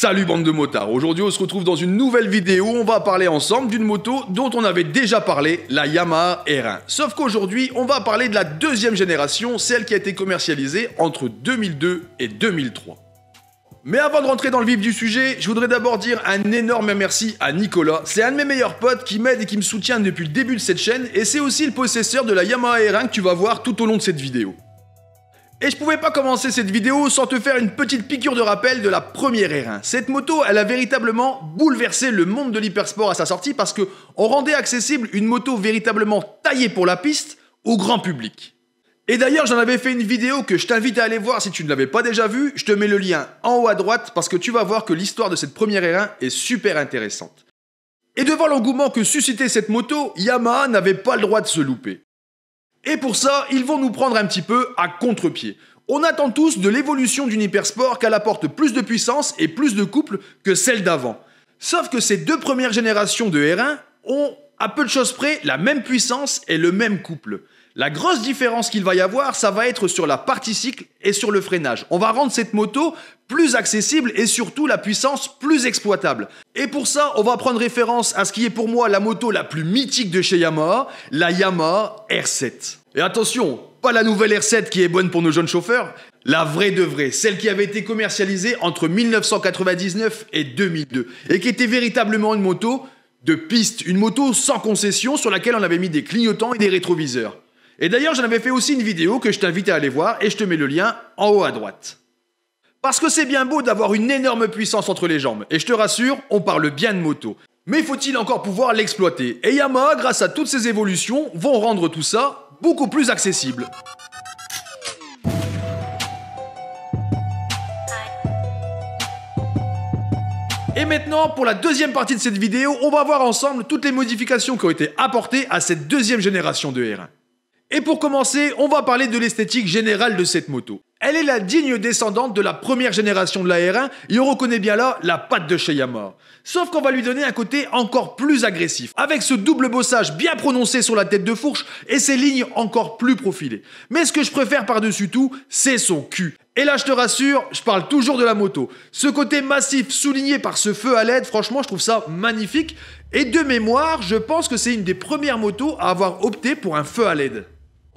Salut bande de motards, aujourd'hui on se retrouve dans une nouvelle vidéo, on va parler ensemble d'une moto dont on avait déjà parlé, la Yamaha R1. Sauf qu'aujourd'hui on va parler de la deuxième génération, celle qui a été commercialisée entre 2002 et 2003. Mais avant de rentrer dans le vif du sujet, je voudrais d'abord dire un énorme merci à Nicolas. C'est un de mes meilleurs potes qui m'aide et qui me soutient depuis le début de cette chaîne, et c'est aussi le possesseur de la Yamaha R1 que tu vas voir tout au long de cette vidéo. Et je pouvais pas commencer cette vidéo sans te faire une petite piqûre de rappel de la première R1. Cette moto, elle a véritablement bouleversé le monde de l'hypersport à sa sortie parce qu'on rendait accessible une moto véritablement taillée pour la piste au grand public. Et d'ailleurs, j'en avais fait une vidéo que je t'invite à aller voir si tu ne l'avais pas déjà vue. Je te mets le lien en haut à droite parce que tu vas voir que l'histoire de cette première R1 est super intéressante. Et devant l'engouement que suscitait cette moto, Yamaha n'avait pas le droit de se louper. Et pour ça, ils vont nous prendre un petit peu à contre-pied. On attend tous de l'évolution d'une hypersport qu'elle apporte plus de puissance et plus de couple que celle d'avant. Sauf que ces deux premières générations de R1 ont, à peu de choses près, la même puissance et le même couple. La grosse différence qu'il va y avoir, ça va être sur la partie cycle et sur le freinage. On va rendre cette moto plus accessible et surtout la puissance plus exploitable. Et pour ça, on va prendre référence à ce qui est pour moi la moto la plus mythique de chez Yamaha, la Yamaha R7. Et attention, pas la nouvelle R7 qui est bonne pour nos jeunes chauffeurs, la vraie de vraie, celle qui avait été commercialisée entre 1999 et 2002 et qui était véritablement une moto de piste, une moto sans concession sur laquelle on avait mis des clignotants et des rétroviseurs. Et d'ailleurs, j'en avais fait aussi une vidéo que je t'invite à aller voir et je te mets le lien en haut à droite. Parce que c'est bien beau d'avoir une énorme puissance entre les jambes, et je te rassure, on parle bien de moto. Mais faut-il encore pouvoir l'exploiter? Et Yamaha, grâce à toutes ces évolutions, vont rendre tout ça beaucoup plus accessible. Et maintenant, pour la deuxième partie de cette vidéo, on va voir ensemble toutes les modifications qui ont été apportées à cette deuxième génération de R1. Et pour commencer, on va parler de l'esthétique générale de cette moto. Elle est la digne descendante de la première génération de la R1 et on reconnaît bien là la patte de chez Yamaha. Sauf qu'on va lui donner un côté encore plus agressif, avec ce double bossage bien prononcé sur la tête de fourche et ses lignes encore plus profilées. Mais ce que je préfère par-dessus tout, c'est son cul. Et là, je te rassure, je parle toujours de la moto. Ce côté massif souligné par ce feu à LED, franchement, je trouve ça magnifique. Et de mémoire, je pense que c'est une des premières motos à avoir opté pour un feu à LED.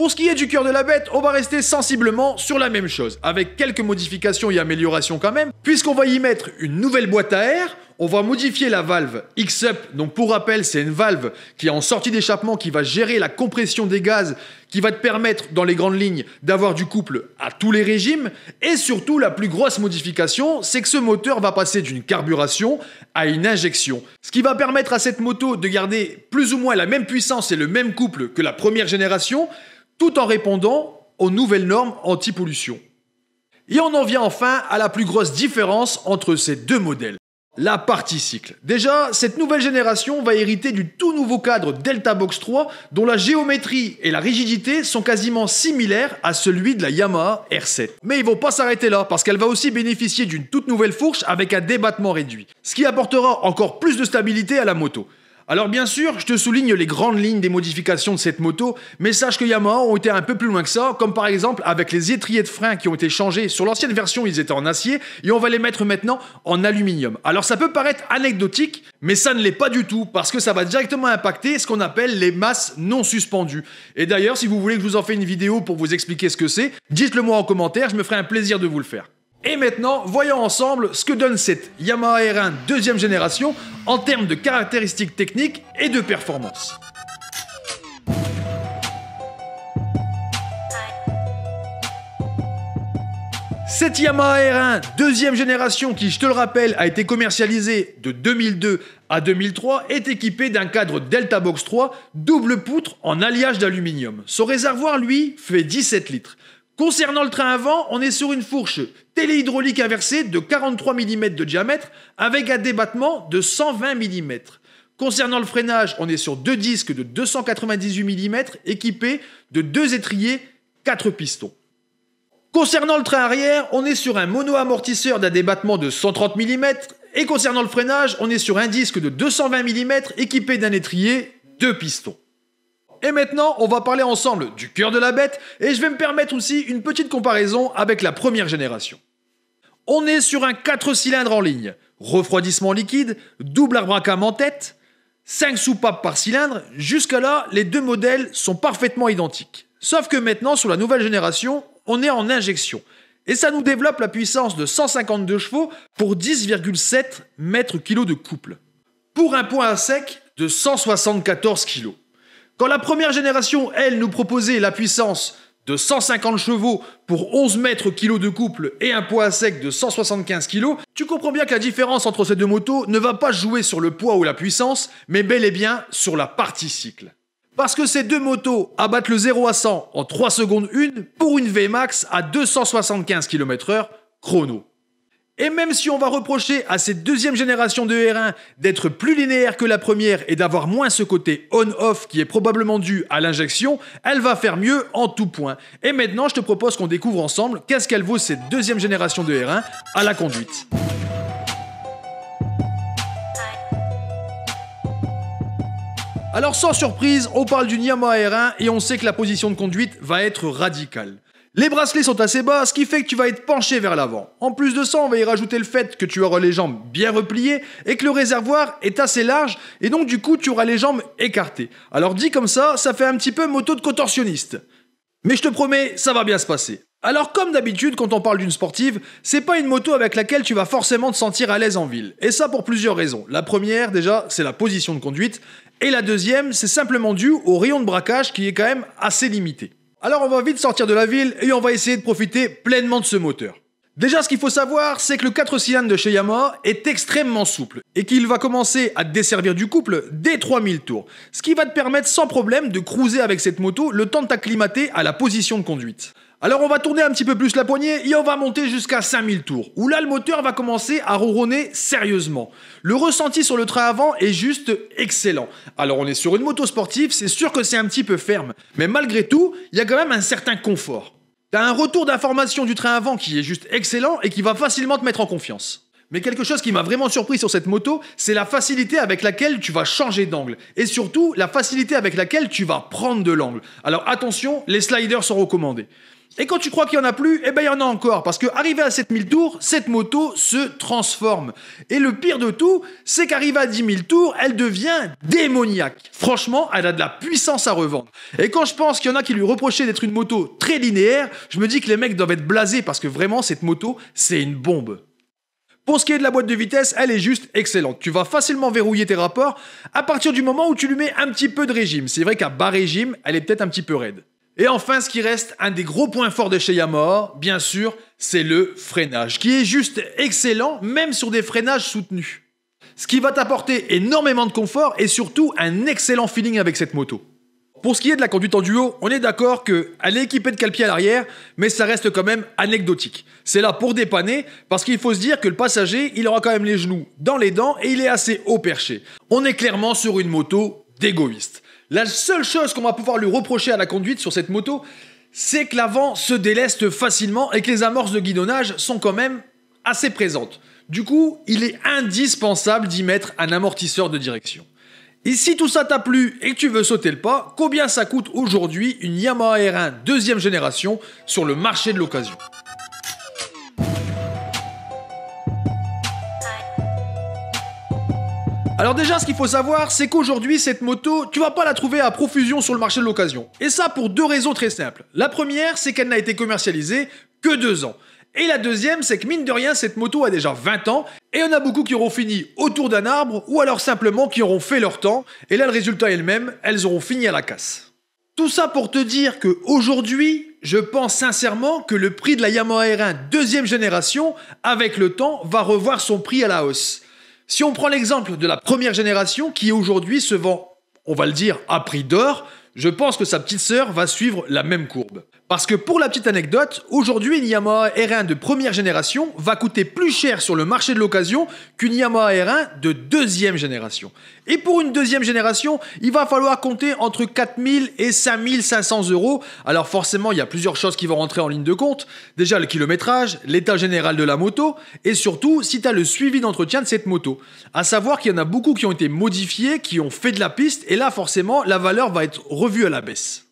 Pour ce qui est du cœur de la bête, on va rester sensiblement sur la même chose, avec quelques modifications et améliorations quand même, puisqu'on va y mettre une nouvelle boîte à air, on va modifier la valve X-Up, donc pour rappel, c'est une valve qui est en sortie d'échappement, qui va gérer la compression des gaz, qui va te permettre, dans les grandes lignes, d'avoir du couple à tous les régimes, et surtout, la plus grosse modification, c'est que ce moteur va passer d'une carburation à une injection, ce qui va permettre à cette moto de garder plus ou moins la même puissance et le même couple que la première génération, tout en répondant aux nouvelles normes anti-pollution. Et on en vient enfin à la plus grosse différence entre ces deux modèles. La partie cycle. Déjà, cette nouvelle génération va hériter du tout nouveau cadre Delta Box 3 dont la géométrie et la rigidité sont quasiment similaires à celui de la Yamaha R7. Mais ils vont pas s'arrêter là parce qu'elle va aussi bénéficier d'une toute nouvelle fourche avec un débattement réduit, ce qui apportera encore plus de stabilité à la moto. Alors bien sûr, je te souligne les grandes lignes des modifications de cette moto, mais sache que Yamaha ont été un peu plus loin que ça, comme par exemple avec les étriers de frein qui ont été changés. Sur l'ancienne version, ils étaient en acier, et on va les mettre maintenant en aluminium. Alors ça peut paraître anecdotique, mais ça ne l'est pas du tout, parce que ça va directement impacter ce qu'on appelle les masses non suspendues. Et d'ailleurs, si vous voulez que je vous en fasse une vidéo pour vous expliquer ce que c'est, dites-le moi en commentaire, je me ferai un plaisir de vous le faire. Et maintenant, voyons ensemble ce que donne cette Yamaha R1 deuxième génération en termes de caractéristiques techniques et de performance. Cette Yamaha R1 deuxième génération qui, je te le rappelle, a été commercialisée de 2002 à 2003 est équipée d'un cadre Delta Box 3 double poutre en alliage d'aluminium. Son réservoir, lui, fait 17 litres. Concernant le train avant, on est sur une fourche téléhydraulique inversée de 43 mm de diamètre avec un débattement de 120 mm. Concernant le freinage, on est sur deux disques de 298 mm équipés de deux étriers 4 pistons. Concernant le train arrière, on est sur un mono-amortisseur d'un débattement de 130 mm Et concernant le freinage, on est sur un disque de 220 mm équipé d'un étrier, 2 pistons. Et maintenant, on va parler ensemble du cœur de la bête et je vais me permettre aussi une petite comparaison avec la première génération. On est sur un 4 cylindres en ligne, refroidissement liquide, double abracam en tête, 5 soupapes par cylindre. Jusqu'à là, les deux modèles sont parfaitement identiques. Sauf que maintenant, sur la nouvelle génération, on est en injection. Et ça nous développe la puissance de 152 chevaux pour 10,7 mètres-kg de couple. Pour un point à sec de 174 kg. Quand la première génération, elle, nous proposait la puissance de 150 chevaux pour 11 mètres-kg de couple et un poids à sec de 175 kg, tu comprends bien que la différence entre ces deux motos ne va pas jouer sur le poids ou la puissance, mais bel et bien sur la partie cycle. Parce que ces deux motos abattent le 0 à 100 en 3 secondes 1 pour une Vmax à 275 km/h chrono. Et même si on va reprocher à cette deuxième génération de R1 d'être plus linéaire que la première et d'avoir moins ce côté on-off qui est probablement dû à l'injection, elle va faire mieux en tout point. Et maintenant, je te propose qu'on découvre ensemble qu'est-ce qu'elle vaut cette deuxième génération de R1 à la conduite. Alors sans surprise, on parle d'une Yamaha R1 et on sait que la position de conduite va être radicale. Les bracelets sont assez bas, ce qui fait que tu vas être penché vers l'avant. En plus de ça, on va y rajouter le fait que tu auras les jambes bien repliées et que le réservoir est assez large et donc du coup tu auras les jambes écartées. Alors dit comme ça fait un petit peu moto de contorsionniste. Mais je te promets, ça va bien se passer. Alors comme d'habitude, quand on parle d'une sportive, c'est pas une moto avec laquelle tu vas forcément te sentir à l'aise en ville. Et ça pour plusieurs raisons. La première, déjà, c'est la position de conduite. Et la deuxième, c'est simplement dû au rayon de braquage qui est quand même assez limité. Alors on va vite sortir de la ville et on va essayer de profiter pleinement de ce moteur. Déjà, ce qu'il faut savoir, c'est que le 4 cylindres de chez Yamaha est extrêmement souple et qu'il va commencer à te desservir du couple dès 3000 tours. Ce qui va te permettre sans problème de cruiser avec cette moto le temps de t'acclimater à la position de conduite. Alors on va tourner un petit peu plus la poignée et on va monter jusqu'à 5000 tours, où là le moteur va commencer à ronronner sérieusement. Le ressenti sur le train avant est juste excellent. Alors on est sur une moto sportive, c'est sûr que c'est un petit peu ferme, mais malgré tout, il y a quand même un certain confort. T'as un retour d'information du train avant qui est juste excellent et qui va facilement te mettre en confiance. Mais quelque chose qui m'a vraiment surpris sur cette moto, c'est la facilité avec laquelle tu vas changer d'angle. Et surtout, la facilité avec laquelle tu vas prendre de l'angle. Alors attention, les sliders sont recommandés. Et quand tu crois qu'il n'y en a plus, eh ben il y en a encore. Parce qu'arrivé à 7000 tours, cette moto se transforme. Et le pire de tout, c'est qu'arrivée à 10 000 tours, elle devient démoniaque. Franchement, elle a de la puissance à revendre. Et quand je pense qu'il y en a qui lui reprochaient d'être une moto très linéaire, je me dis que les mecs doivent être blasés parce que vraiment, cette moto, c'est une bombe. Pour ce qui est de la boîte de vitesse, elle est juste excellente. Tu vas facilement verrouiller tes rapports à partir du moment où tu lui mets un petit peu de régime. C'est vrai qu'à bas régime, elle est peut-être un petit peu raide. Et enfin, ce qui reste un des gros points forts de chez Yamaha, bien sûr, c'est le freinage, qui est juste excellent, même sur des freinages soutenus. Ce qui va t'apporter énormément de confort et surtout un excellent feeling avec cette moto. Pour ce qui est de la conduite en duo, on est d'accord qu'elle est équipée de cale-pied à l'arrière, mais ça reste quand même anecdotique. C'est là pour dépanner, parce qu'il faut se dire que le passager, il aura quand même les genoux dans les dents et il est assez haut perché. On est clairement sur une moto d'égoïste. La seule chose qu'on va pouvoir lui reprocher à la conduite sur cette moto, c'est que l'avant se déleste facilement et que les amorces de guidonnage sont quand même assez présentes. Du coup, il est indispensable d'y mettre un amortisseur de direction. Et si tout ça t'a plu et que tu veux sauter le pas, combien ça coûte aujourd'hui une Yamaha R1 deuxième génération sur le marché de l'occasion ? Alors déjà, ce qu'il faut savoir, c'est qu'aujourd'hui, cette moto, tu vas pas la trouver à profusion sur le marché de l'occasion. Et ça pour deux raisons très simples. La première, c'est qu'elle n'a été commercialisée que 2 ans. Et la deuxième, c'est que mine de rien, cette moto a déjà 20 ans, et il y en a beaucoup qui auront fini autour d'un arbre, ou alors simplement qui auront fait leur temps, et là le résultat est le même, elles auront fini à la casse. Tout ça pour te dire qu'aujourd'hui, je pense sincèrement que le prix de la Yamaha R1 deuxième génération, avec le temps, va revoir son prix à la hausse. Si on prend l'exemple de la première génération, qui aujourd'hui se vend, on va le dire, à prix d'or, Je pense que sa petite sœur va suivre la même courbe. Parce que pour la petite anecdote, aujourd'hui une Yamaha R1 de première génération va coûter plus cher sur le marché de l'occasion qu'une Yamaha R1 de deuxième génération. Et pour une deuxième génération, il va falloir compter entre 4000 et 5500 euros. Alors forcément, il y a plusieurs choses qui vont rentrer en ligne de compte. Déjà le kilométrage, l'état général de la moto, et surtout si tu as le suivi d'entretien de cette moto. À savoir qu'il y en a beaucoup qui ont été modifiés, qui ont fait de la piste, et là forcément, la valeur va être revue à la baisse.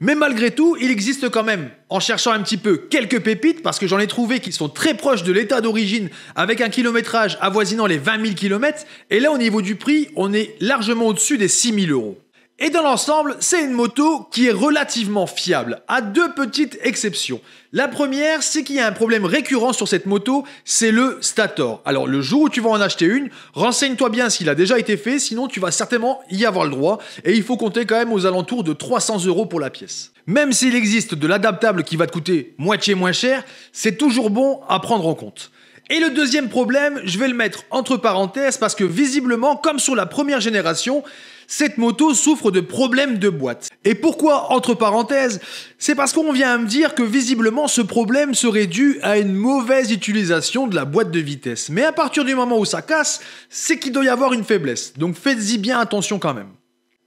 Mais malgré tout, il existe quand même, en cherchant un petit peu, quelques pépites, parce que j'en ai trouvé qui sont très proches de l'état d'origine, avec un kilométrage avoisinant les 20 000 km, et là au niveau du prix, on est largement au-dessus des 6 000 euros. Et dans l'ensemble, c'est une moto qui est relativement fiable, à deux petites exceptions. La première, c'est qu'il y a un problème récurrent sur cette moto, c'est le stator. Alors le jour où tu vas en acheter une, renseigne-toi bien s'il a déjà été fait, sinon tu vas certainement y avoir le droit, et il faut compter quand même aux alentours de 300 euros pour la pièce. Même s'il existe de l'adaptable qui va te coûter moitié moins cher, c'est toujours bon à prendre en compte. Et le deuxième problème, je vais le mettre entre parenthèses parce que visiblement, comme sur la première génération, cette moto souffre de problèmes de boîte. Et pourquoi entre parenthèses? C'est parce qu'on vient à me dire que visiblement ce problème serait dû à une mauvaise utilisation de la boîte de vitesse. Mais à partir du moment où ça casse, c'est qu'il doit y avoir une faiblesse. Donc faites-y bien attention quand même.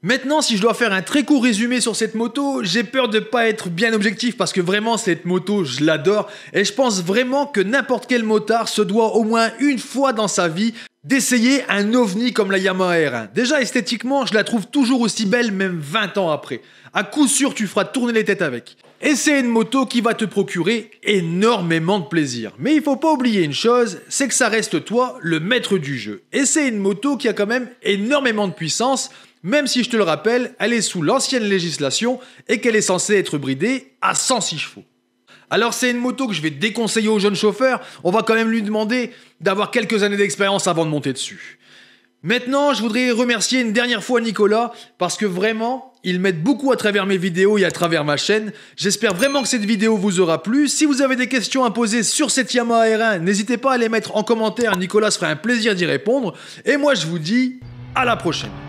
Maintenant, si je dois faire un très court résumé sur cette moto, j'ai peur de pas être bien objectif parce que vraiment cette moto, je l'adore et je pense vraiment que n'importe quel motard se doit au moins une fois dans sa vie d'essayer un ovni comme la Yamaha R1. Déjà esthétiquement, je la trouve toujours aussi belle même 20 ans après. À coup sûr, tu feras tourner les têtes avec. Et c'est une moto qui va te procurer énormément de plaisir. Mais il faut pas oublier une chose, c'est que ça reste toi le maître du jeu. Et c'est une moto qui a quand même énormément de puissance, même si je te le rappelle, elle est sous l'ancienne législation et qu'elle est censée être bridée à 106 chevaux. Alors c'est une moto que je vais déconseiller aux jeunes chauffeurs, on va quand même lui demander d'avoir quelques années d'expérience avant de monter dessus. Maintenant, je voudrais remercier une dernière fois Nicolas, parce que vraiment, il m'aide beaucoup à travers mes vidéos et à travers ma chaîne. J'espère vraiment que cette vidéo vous aura plu. Si vous avez des questions à poser sur cette Yamaha R1, n'hésitez pas à les mettre en commentaire, Nicolas se fera un plaisir d'y répondre. Et moi je vous dis à la prochaine.